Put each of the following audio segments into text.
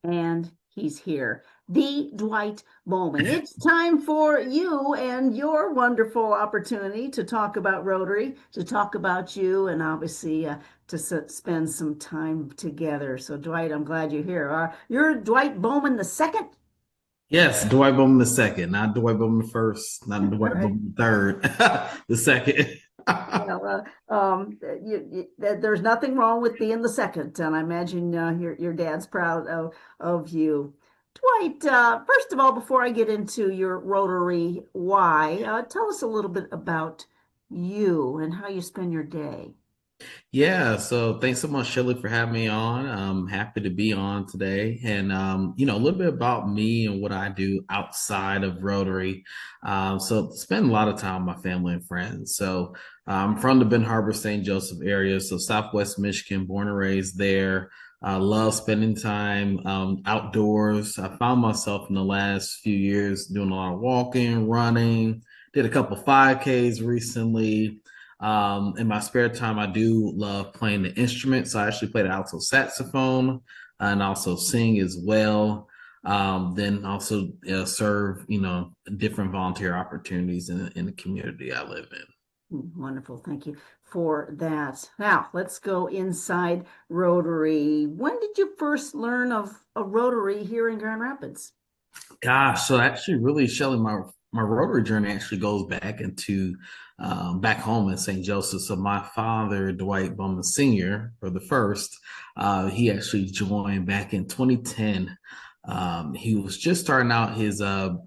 And he's here, the Dwight Bowman. It's time for you and your wonderful opportunity to talk about Rotary, to talk about you, and obviously to spend some time together. So, Dwight, I'm glad you're here. You're Dwight Bowman the second, Yes, Dwight Bowman the second, not Dwight Bowman the first, not Dwight right? Bowman the third, the second. Well, there's nothing wrong with being the second, and I imagine your dad's proud of you. Dwight, first of all, before I get into your Rotary why, tell us a little bit about you and how you spend your day. Yeah, so thanks so much, Shirley, for having me on. I'm happy to be on today. And, a little bit about me and what I do outside of Rotary. So spend a lot of time with my family and friends. So I'm from the Ben Harbor, St. Joseph area, so Southwest Michigan, born and raised there. I love spending time outdoors. I found myself in the last few years doing a lot of walking, running, did a couple 5Ks recently. In my spare time, I do love playing the instrument. So I actually play the alto saxophone and also sing as well. Then also serve, different volunteer opportunities in the community I live in. Wonderful. Thank you for that. Now, let's go inside Rotary. When did you first learn of a Rotary here in Grand Rapids? Gosh, so actually, really, Shelley, my Rotary journey actually goes back into back home in St. Joseph. So my father, Dwight Bowman Sr., for the first, he actually joined back in 2010. He was just starting out his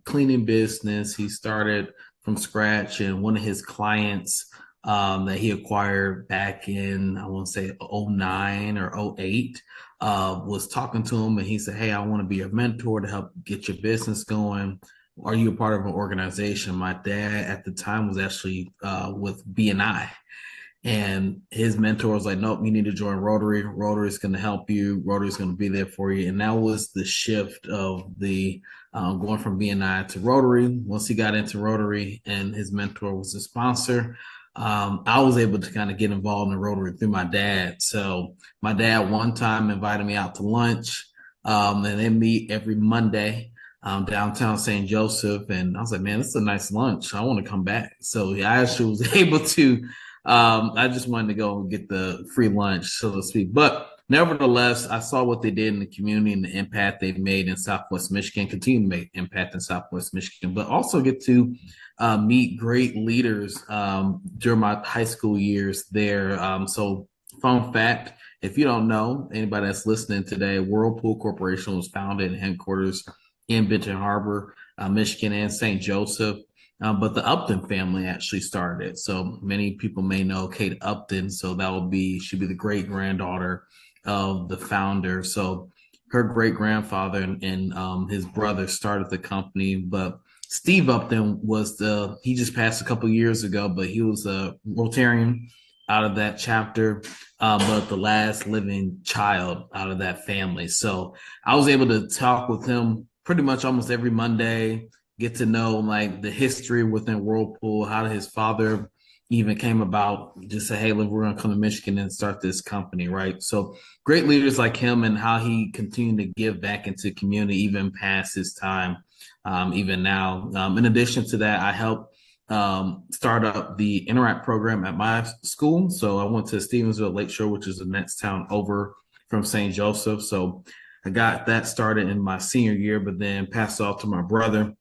cleaning business. He started from scratch, and one of his clients that he acquired back in, I want to say, '09 or '08 was talking to him, and he said, "Hey, I want to be your mentor to help get your business going. Are you a part of an organization?" My dad at the time was actually with BNI, and his mentor was like, "Nope, you need to join Rotary. Rotary is going to help you. Rotary is going to be there for you." And that was the shift of the going from BNI to Rotary. Once he got into Rotary, and his mentor was the sponsor, I was able to kind of get involved in Rotary through my dad. So my dad one time invited me out to lunch, and they meet every Monday downtown St. Joseph. And I was like, man, this is a nice lunch. I want to come back. So yeah, I actually was able to, I just wanted to go and get the free lunch, so to speak. But nevertheless, I saw what they did in the community and the impact they've made in Southwest Michigan, continue to make impact in Southwest Michigan, but also get to meet great leaders during my high school years there. So, fun fact, if you don't know, anybody that's listening today, Whirlpool Corporation was founded in headquarters in Benton Harbor, Michigan, and St. Joseph. But the Upton family actually started it. So many people may know Kate Upton. So she'd be the great granddaughter of the founder. So her great grandfather and his brother started the company. But Steve Upton he just passed a couple years ago, but he was a Rotarian out of that chapter, but the last living child out of that family. So I was able to talk with him pretty much almost every Monday, get to know like the history within Whirlpool, how his father even came about, just say, hey, look, we're going to come to Michigan and start this company, right? So great leaders like him and how he continued to give back into the community, even past his time, even now. In addition to that, I helped start up the Interact program at my school. So I went to Stevensville Lakeshore, which is the next town over from St. Joseph. So I got that started in my senior year, but then passed off to my brother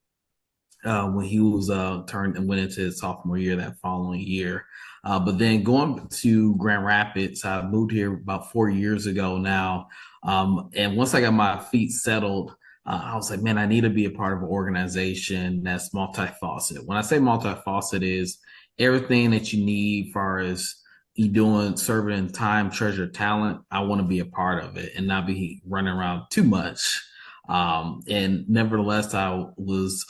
when he was turned and went into his sophomore year that following year. But then going to Grand Rapids, I moved here about 4 years ago now. And once I got my feet settled, I was like, man, I need to be a part of an organization that's multifaceted. When I say multifaceted, is everything that you need, far as you doing serving time, treasure, talent. I want to be a part of it and not be running around too much. And nevertheless, I was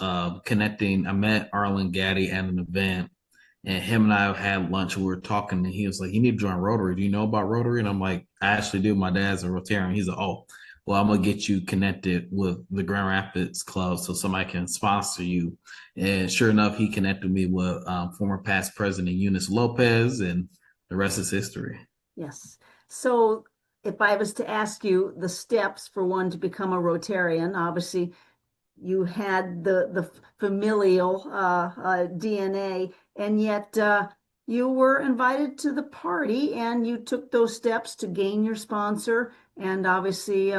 connecting. I met Arlen Gaddy at an event, and him and I had lunch. We were talking, and he was like, "You need to join Rotary. Do you know about Rotary?" And I'm like, "I actually do. My dad's a Rotarian." He's like, "Oh, well, I'm gonna get you connected with the Grand Rapids Club so somebody can sponsor you." And sure enough, he connected me with former past president Eunice Lopez, and the rest is history. Yes. So if I was to ask you the steps for one to become a Rotarian, obviously you had the familial DNA, and yet you were invited to the party, and you took those steps to gain your sponsor and obviously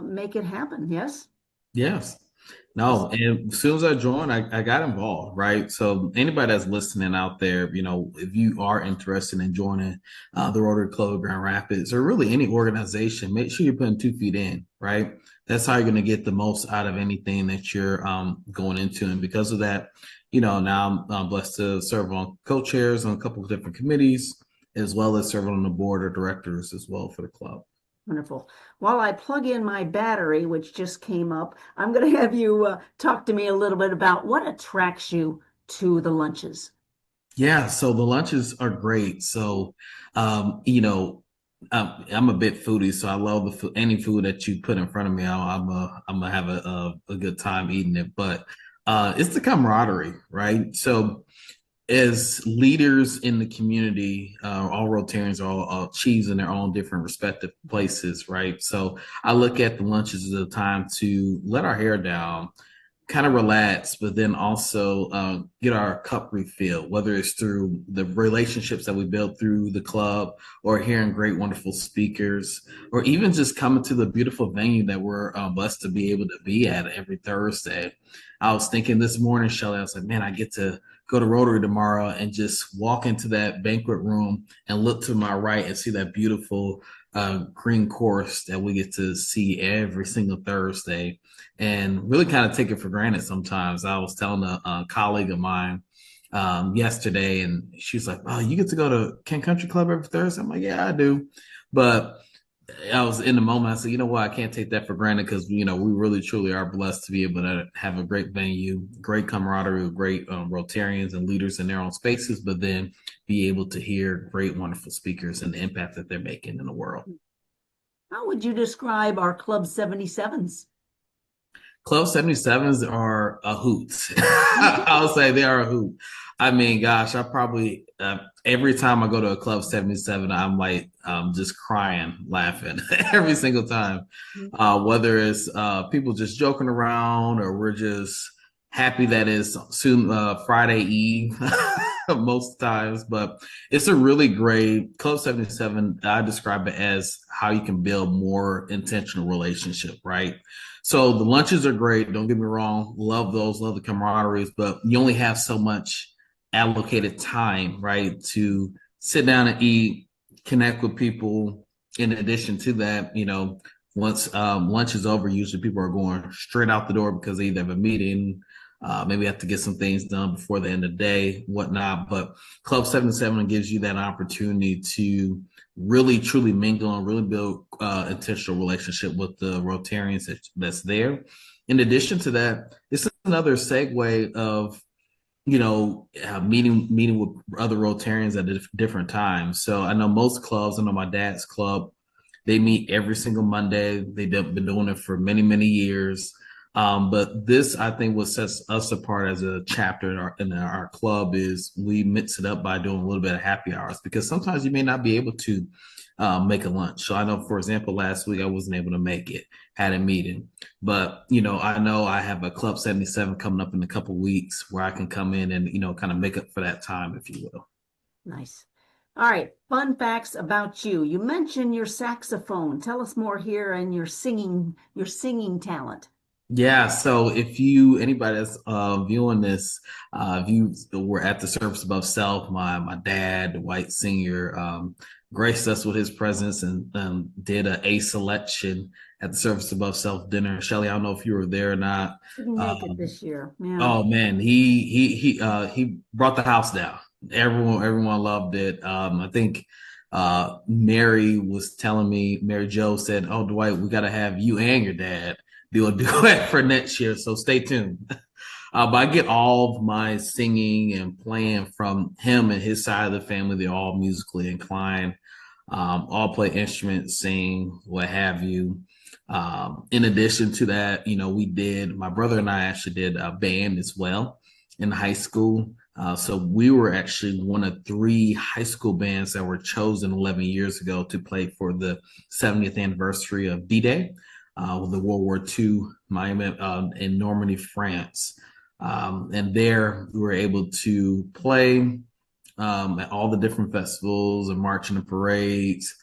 make it happen. Yes. Yes. No, and as soon as I joined, I got involved, right? So anybody that's listening out there, if you are interested in joining the Rotary Club of Grand Rapids or really any organization, make sure you're putting 2 feet in, right? That's how you're going to get the most out of anything that you're going into. And because of that, now I'm blessed to serve on co-chairs on a couple of different committees, as well as serving on the board of directors as well for the club. Wonderful. While I plug in my battery, which just came up, I'm going to have you talk to me a little bit about what attracts you to the lunches. Yeah, so the lunches are great. So, I'm a bit foodie, so I love the food. Any food that you put in front of me, I'm gonna have a good time eating it. But it's the camaraderie, right? So, as leaders in the community, all Rotarians are all chiefs in their own different respective places, right? So, I look at the lunches as a time to let our hair down, kind of relax, but then also get our cup refilled, whether it's through the relationships that we build through the club or hearing great, wonderful speakers, or even just coming to the beautiful venue that we're blessed to be able to be at every Thursday. I was thinking this morning, Shelly, I was like, man, I get to go to Rotary tomorrow and just walk into that banquet room and look to my right and see that beautiful green course that we get to see every single Thursday and really kind of take it for granted sometimes. I was telling a colleague of mine yesterday, and she was like, "Oh, you get to go to Kent Country Club every Thursday?" I'm like, "Yeah, I do," but I was in the moment. I said, "You know what? I can't take that for granted because we really truly are blessed to be able to have a great venue, great camaraderie with great Rotarians and leaders in their own spaces, but then be able to hear great, wonderful speakers and the impact that they're making in the world." How would you describe our Club 77s? Club 77s are a hoot. I'll say they are a hoot. I mean, gosh, I probably every time I go to a Club 77, I'm like just crying, laughing every single time. Whether it's people just joking around or we're just happy that it's soon Friday Eve most times. But it's a really great Club 77. I describe it as how you can build more intentional relationship, right? So the lunches are great. Don't get me wrong. Love those, love the camaraderies, but you only have so much allocated time, right? To sit down and eat, connect with people. In addition to that, once lunch is over, usually people are going straight out the door because they either have a meeting, maybe have to get some things done before the end of the day, whatnot. But Club 77 gives you that opportunity to really truly mingle and really build intentional relationship with the Rotarians that's there. In addition to that, it's another segue of meeting with other Rotarians at different times. So I know most clubs. I know my dad's club. They meet every single Monday. They've been doing it for many, many years. But this, I think, what sets us apart as a chapter in our club is we mix it up by doing a little bit of happy hours because sometimes you may not be able to make a lunch. So I know, for example, last week I wasn't able to make it, had a meeting, but I know I have a Club 77 coming up in a couple of weeks where I can come in and kind of make up for that time, if you will. Nice. All right, fun facts about you. You mentioned your saxophone. Tell us more here and your singing talent. Yeah, so if anybody that's viewing this, if you were at the Surface Above Self, my dad, Dwight Senior, graced us with his presence and did a selection at the Surface Above Self dinner. Shelly, I don't know if you were there or not. Didn't make it Um, this year. Yeah. oh man, he brought the house down. Everyone loved it. I think Mary was telling me, Mary Jo said, "Oh, Dwight, we got to have you and your dad do a duet for next year, so stay tuned." But I get all of my singing and playing from him and his side of the family. They're all musically inclined, all play instruments, sing, what have you. In addition to that, my brother and I actually did a band as well in high school. So we were actually one of three high school bands that were chosen 11 years ago to play for the 70th anniversary of D-Day, with the World War II, Miami, in Normandy, France. And there we were able to play at all the different festivals and marching and parades.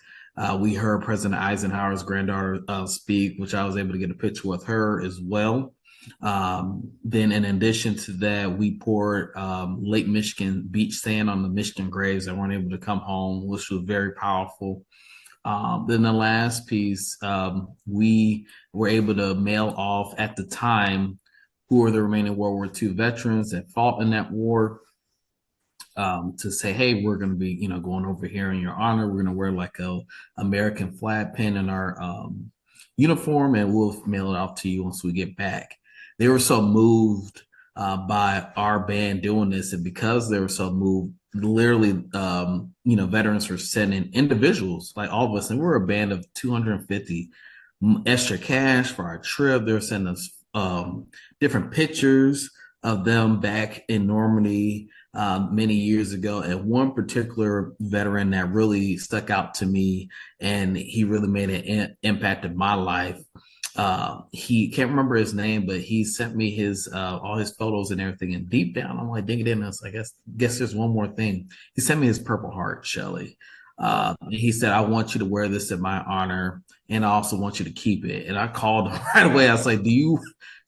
We heard President Eisenhower's granddaughter speak, which I was able to get a picture with her as well. Then, in addition to that, we poured Lake Michigan beach sand on the Michigan graves that weren't able to come home, which was very powerful. Then the last piece, we were able to mail off at the time who are the remaining World War II veterans that fought in that war, to say, hey, we're going to be, going over here in your honor. We're going to wear like a American flag pin in our uniform, and we'll mail it off to you once we get back. They were so moved by our band doing this, and because they were so moved, literally, veterans were sending individuals like all of us, and we're a band of 250 extra cash for our trip. They were sending us different pictures of them back in Normandy many years ago. And one particular veteran that really stuck out to me, and he really made an impact in my life. He can't remember his name, but he sent me his all his photos and everything. And deep down, I'm like digging in. I was like, guess there's one more thing. He sent me his Purple Heart, Shelly. He said, I want you to wear this in my honor, and I also want you to keep it. And I called him right away. I was like,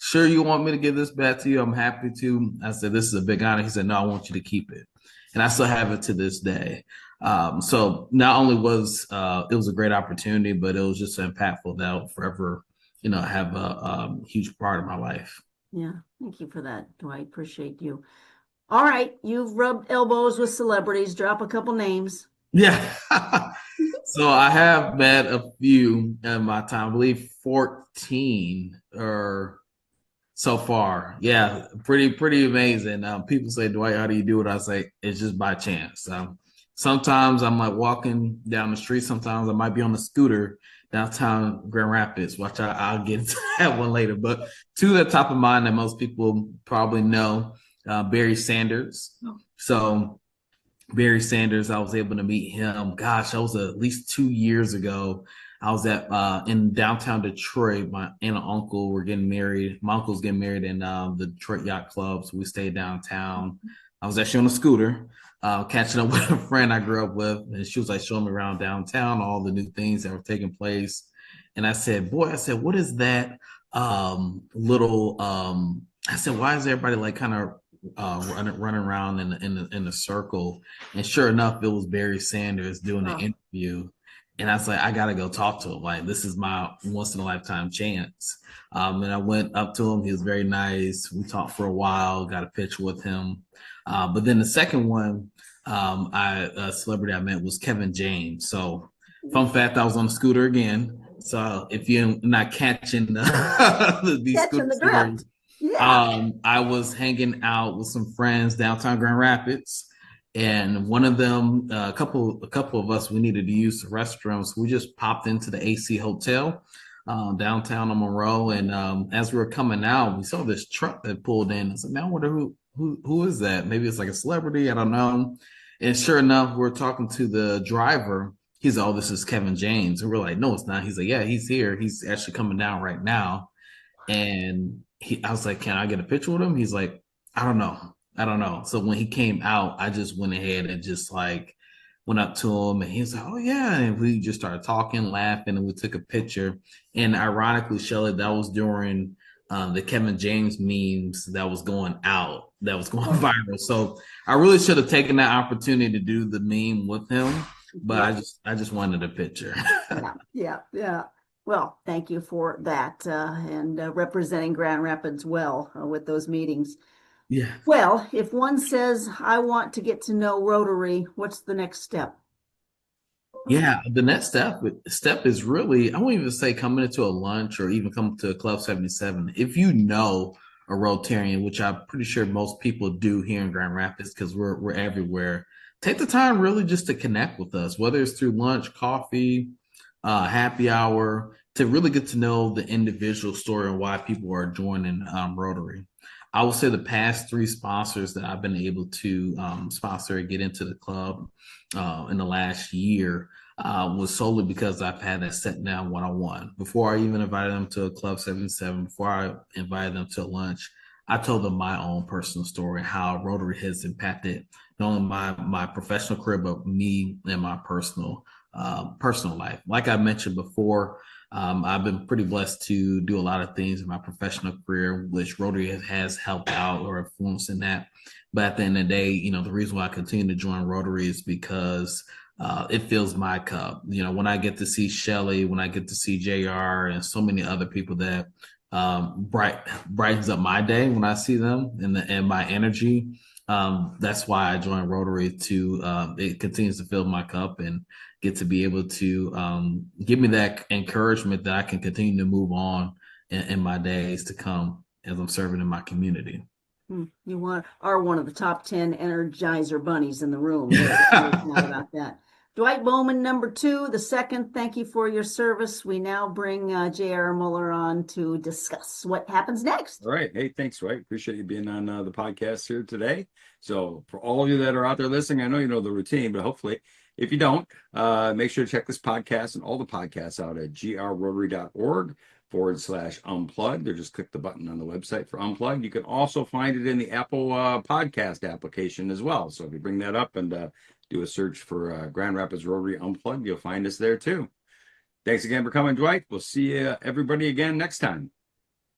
sure you want me to give this back to you? I'm happy to. I said, this is a big honor. He said, no, I want you to keep it. And I still have it to this day. So not only was it was a great opportunity, but it was just impactful that I'll forever, have a huge part of my life. Yeah, thank you for that, Dwight. Appreciate you. All right, you've rubbed elbows with celebrities. Drop a couple names. Yeah. So I have met a few in my time, I believe 14 or so far. Yeah, pretty amazing. People say, Dwight, how do you do it? I say, it's just by chance. Sometimes I'm like walking down the street. Sometimes I might be on a scooter downtown Grand Rapids, which I'll get into that one later. But two at the top of mind that most people probably know, Barry Sanders. So Barry Sanders, I was able to meet him. Gosh, that was at least 2 years ago. I was at in downtown Detroit. My aunt and uncle were getting married. My uncle's getting married in the Detroit Yacht Club, so we stayed downtown. I was actually on a scooter, catching up with a friend I grew up with, and she was like showing me around downtown, all the new things that were taking place. And I said, what is that little? I said, why is everybody like kind of running around in a circle? And sure enough, it was Barry Sanders doing the interview. And I was like, I gotta go talk to him. Like, this is my once in a lifetime chance. And I went up to him. He was very nice. We talked for a while, got a picture with him. But then the second one, a celebrity I met was Kevin James. So, fun fact, I was on a scooter again. So if you're not catching these scooter stories, I was hanging out with some friends downtown Grand Rapids, and one of them, a couple of us, we needed to use the restrooms. We just popped into the AC Hotel downtown on Monroe, and as we were coming out, we saw this truck that pulled in. I said, "Man, I wonder who is that? Maybe it's like a celebrity. I don't know." And sure enough, we're talking to the driver. He's like, "Oh, this is Kevin James." And we're like, "No, it's not." He's like, "Yeah, he's here. He's actually coming down right now." And I was like, "Can I get a picture with him?" He's like, I don't know. So when he came out, I just went ahead and just like went up to him, and he was like, "Oh yeah." And we just started talking, laughing, and we took a picture. And ironically, Shelly, that was during the Kevin James memes that was going viral. So I really should have taken that opportunity to do the meme with him, but I just wanted a picture. Yeah. Well, thank you for that, and representing Grand Rapids well with those meetings. Yeah. Well, if one says, I want to get to know Rotary, what's the next step? Yeah, the next step is really, I won't even say coming into a lunch or even coming to a Club 77. If you know a Rotarian, which I'm pretty sure most people do here in Grand Rapids because we're everywhere, take the time really just to connect with us, whether it's through lunch, coffee, happy hour, to really get to know the individual story and why people are joining Rotary. I would say the past three sponsors that I've been able to sponsor and get into the club in the last year was solely because I've had that sit down one on one. Before I even invited them to a Club 77, before I invited them to lunch, I told them my own personal story, how Rotary has impacted not only my professional career, but me and my personal life. Like I mentioned before, I've been pretty blessed to do a lot of things in my professional career, which Rotary has helped out or influenced in that. But at the end of the day, the reason why I continue to join Rotary is because it fills my cup. When I get to see Shelly, when I get to see JR and so many other people that brightens up my day when I see them and my energy. That's why I joined Rotary to it continues to fill my cup and get to be able to give me that encouragement that I can continue to move on in my days to come as I'm serving in my community. Are one of the top 10 Energizer bunnies in the room. There's no doubt about that. Dwight Bowman, number two, the second. Thank you for your service. We now bring J.R. Muller on to discuss what happens next. All right. Hey, thanks, Dwight. Appreciate you being on the podcast here today. So for all of you that are out there listening, I know you know the routine, but hopefully if you don't, make sure to check this podcast and all the podcasts out at grrotary.org/unplugged, or just click the button on the website for unplugged. You can also find it in the Apple podcast application as well. So if you bring that up and do a search for Grand Rapids Rotary Unplugged, you'll find us there too. Thanks again for coming, Dwight. We'll see everybody again next time.